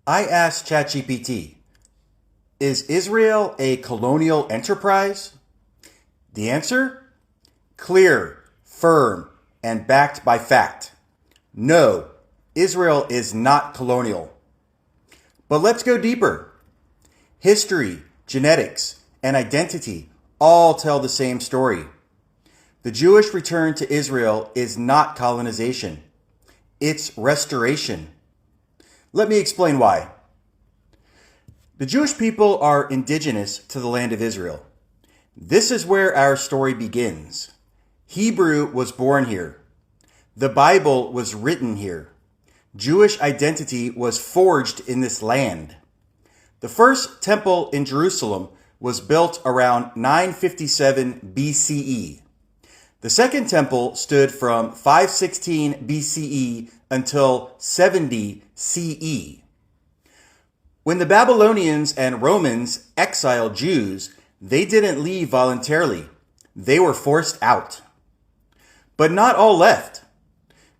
I asked ChatGPT, is Israel a colonial enterprise? The answer? Clear, firm, and backed by fact. No, Israel is not colonial. But let's go deeper. History, genetics, and identity all tell the same story. The Jewish return to Israel is not colonization. It's restoration. Let me explain why. The Jewish people are indigenous to the land of Israel. This is where our story begins. Hebrew was born here. The Bible was written here. Jewish identity was forged in this land. The first temple in Jerusalem was built around 957 BCE. The second temple stood from 516 BCE until 70 CE. When the Babylonians and Romans exiled Jews, they didn't leave voluntarily. They were forced out. But not all left.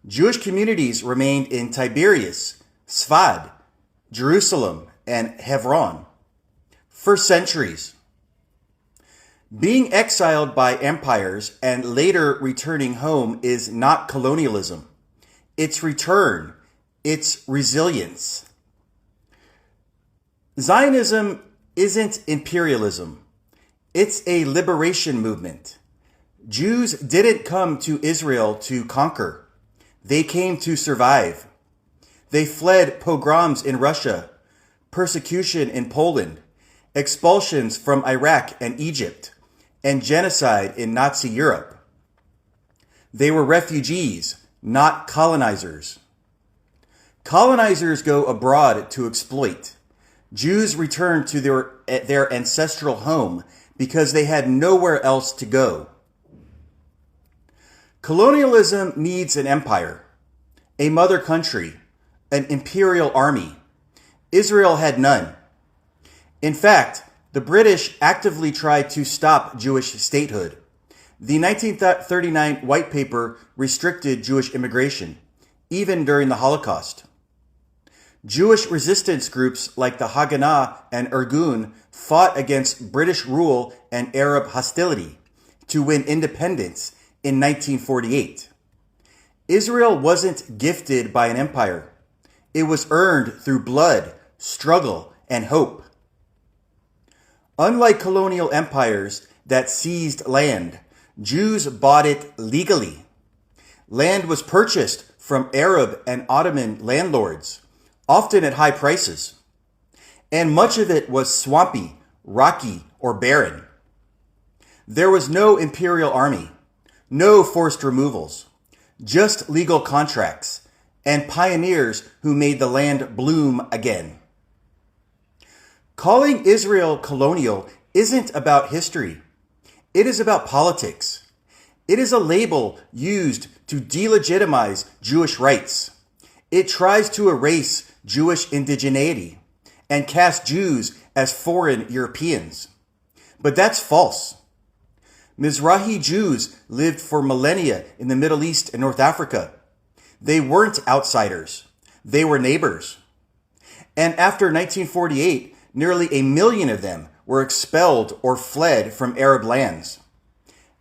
Jewish communities remained in Tiberias, Sfad, Jerusalem, and Hebron for centuries. Being exiled by empires and later returning home is not colonialism. It's return. It's resilience. Zionism isn't imperialism. It's a liberation movement. Jews didn't come to Israel to conquer. They came to survive. They fled pogroms in Russia, persecution in Poland, expulsions from Iraq and Egypt, and genocide in Nazi Europe. They were refugees, not colonizers. Colonizers go abroad to exploit. Jews returned to their ancestral home because they had nowhere else to go. Colonialism needs an empire, a mother country, an imperial army. Israel had none. In fact, the British actively tried to stop Jewish statehood. The 1939 White Paper restricted Jewish immigration, even during the Holocaust. Jewish resistance groups like the Haganah and Irgun fought against British rule and Arab hostility to win independence in 1948. Israel wasn't gifted by an empire. It was earned through blood, struggle, and hope. Unlike colonial empires that seized land, Jews bought it legally. Land was purchased from Arab and Ottoman landlords, often at high prices. And much of it was swampy, rocky, or barren. There was no imperial army, no forced removals, just legal contracts, and pioneers who made the land bloom again. Calling Israel colonial isn't about history. It is about politics. It is a label used to delegitimize Jewish rights. It tries to erase Jewish indigeneity and cast Jews as foreign Europeans. But that's false. Mizrahi Jews lived for millennia in the Middle East and North Africa. They weren't outsiders. They were neighbors. And after 1948, nearly 1 million of them were expelled or fled from Arab lands.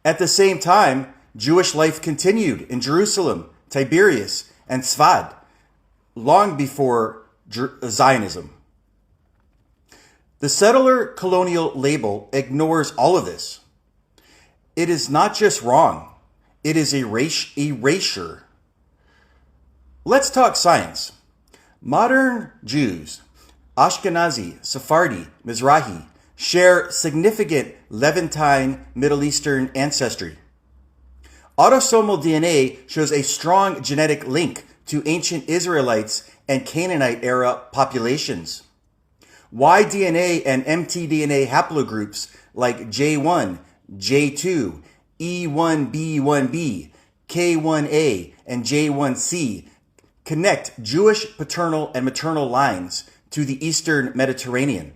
At the same time, Jewish life continued in Jerusalem, Tiberias, and Sfad, long before Zionism. The settler colonial label ignores all of this. It is not just wrong, it is erasure. Let's talk science. Modern Jews, Ashkenazi, Sephardi, Mizrahi, share significant Levantine Middle Eastern ancestry. Autosomal DNA shows a strong genetic link to ancient Israelites and Canaanite-era populations. Y-DNA and mtDNA haplogroups like J1, J2, E1B1B, K1A, and J1C connect Jewish paternal and maternal lines to the Eastern Mediterranean.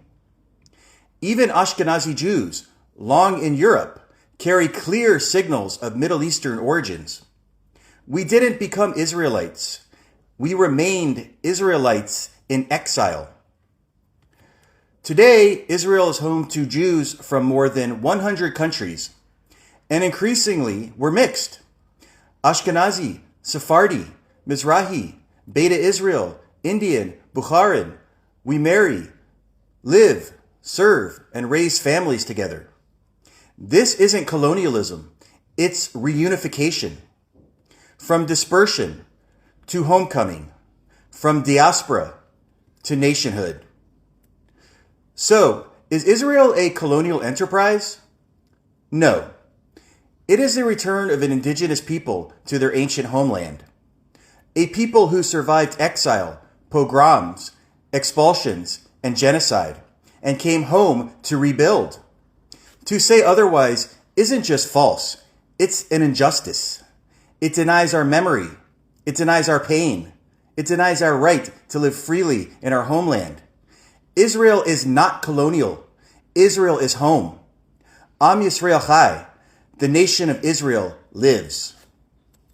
Even Ashkenazi Jews, long in Europe, carry clear signals of Middle Eastern origins. We didn't become Israelites. We remained Israelites in exile. Today, Israel is home to Jews from more than 100 countries, and increasingly, we're mixed. Ashkenazi, Sephardi, Mizrahi, Beta Israel, Indian, Bukharan. We marry, live, serve, and raise families together. This isn't colonialism, it's reunification. From dispersion to homecoming, from diaspora to nationhood. So, is Israel a colonial enterprise? No. It is the return of an indigenous people to their ancient homeland. A people who survived exile, pogroms, expulsions, and genocide, and came home to rebuild. To say otherwise isn't just false, it's an injustice. It denies our memory. It denies our pain. It denies our right to live freely in our homeland. Israel is not colonial. Israel is home. Am Yisrael Chai. The nation of Israel lives.